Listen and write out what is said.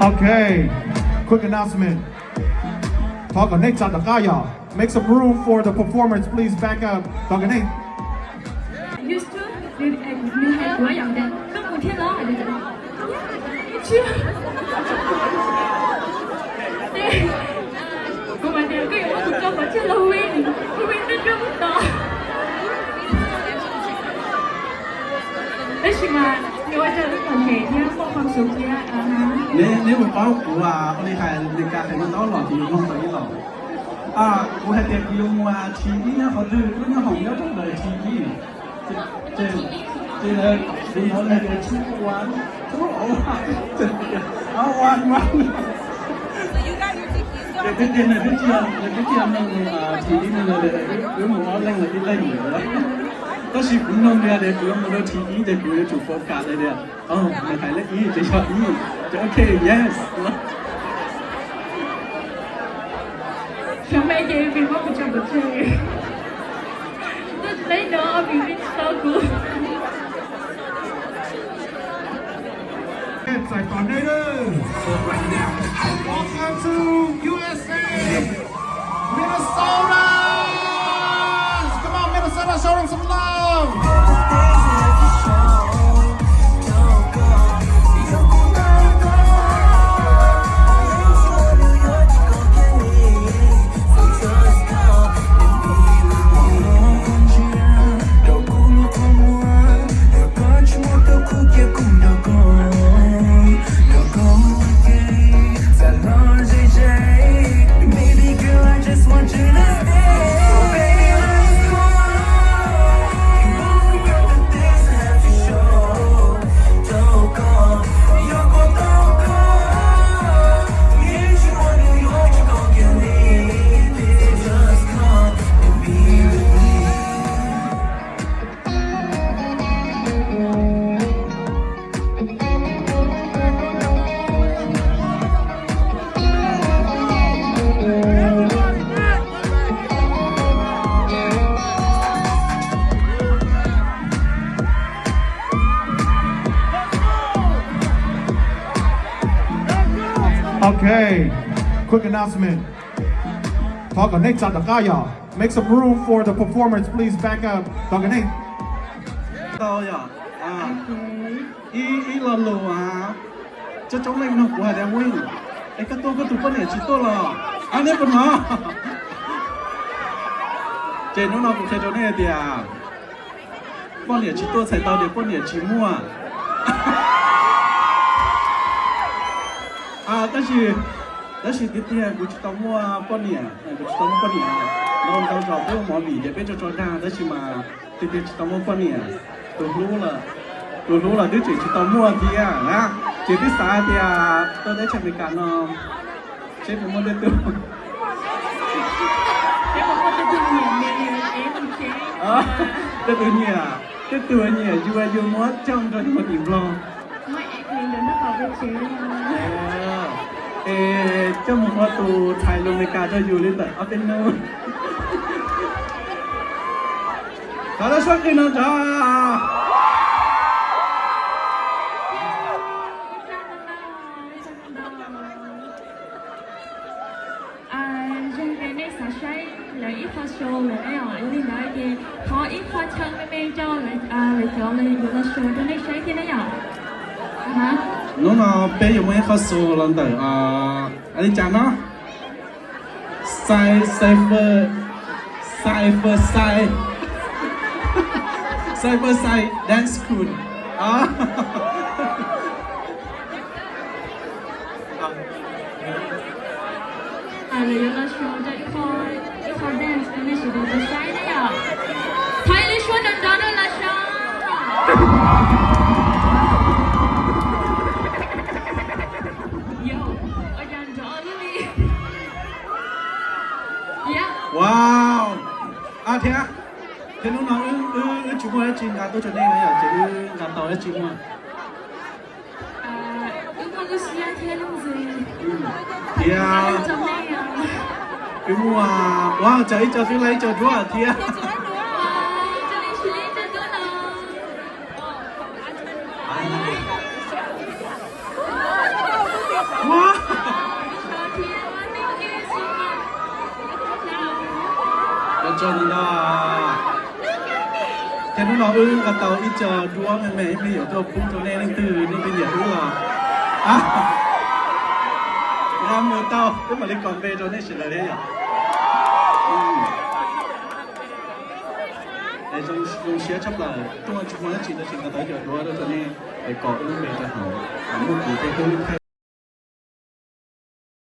Okay, quick announcement. Talk on Nate Kaya. Make some room for the performance, please. Back up. Talk on Nate. Used to,女孩多样的，跟古天乐还是什么？去。对，我们两个有不同的这个威力，威力这么大。但是嘛，你ว่าจะทำไงเนี่ยพวกความสุขเนี่ยnếu mà có của đi hay đi cả hay nó lọt thì không phải lọt của hay tiệc dùng chỉ nhá họ đưa nó hỏng nhớ trong đời chỉ thì là vì nó là cái chú quán chú oan cái tiền này cái chia mình chỉ đi mình là để một món lên là đi lên nữa đó có gì cũng nông ra để cứ một đôi chỉ ý để cứ chủ phổ cả đây nè mình phải lấy ý để cho ý cho ok yes Trong mấy giây vì mất một trăm một chơi lấy đó vì biết sao cũng ใส่ก่อนได้เลย Welcome to USA Minnesota Come on Minnesota show them some love Okay, quick announcement. Talk on Nate Zadakaya. Make some room for the performance, please back up. Talk on Nate. Tao ya. Y lo lo cho chúng mình học qua để win. Cái tôi có tụi con này chỉ tôi là anh ấy còn nó. Trên nó cũng thấy chỗ này thì con này chỉ tôi xài tao để con này chỉ mua. Đó là tiếp theo của chúng ta mua con này, của chúng ta mua con này. Nó tao chọn cái món mì để bên cho ra đó chỉ mà tiếp theo chúng ta mua con này. Tôiรู้là đứa chị chúng ta mua thì nè, chị biết sao thì tôi đã chuẩn bị cả nó, chế một món đơn từ. Chế một món đơn từ nhẹ, Đơn từ nhẹ, vừa mua trong rồi một điểm lo. Mấy em đến nó vào với chế. Trong một hoa tù Thái luôn mấy cả cho dù lên tận ở bên nơi. Đó là số kia nó cho. Là ít hoa show là đấy rồi, đi lại thì họ ít hoa chân mê cho lại chọn lại một show cho nên sáng thế đấy rồi. Hả? Nó bây giờ mới khó số lần tới anh đi chán nó. Cyber dance school. Là有个show叫一块 dance， 那是都是晒的呀。台里说的长得那啥。有，我讲着呢。Yeah. Wow. Thế nó nói chúng tôi trên tôi cho nên là chỉ làm tàu trên mà. Lucia thiên gì? Cái mua wow chạy cho tôi lấy cho chúa thì chân đó thế nó nói là tàu ít chờ đua mẹ bây giờ tôi cũng cho nên từ nên bây giờ đúng là làm một tàu tức mà lên còn về cho nên chỉ là thế nhỉ để trong xe chấp là chúng ta chỉ là chỉ là tới giờ đua đó cho nên để có ứng về cho họ một cụ thể hơn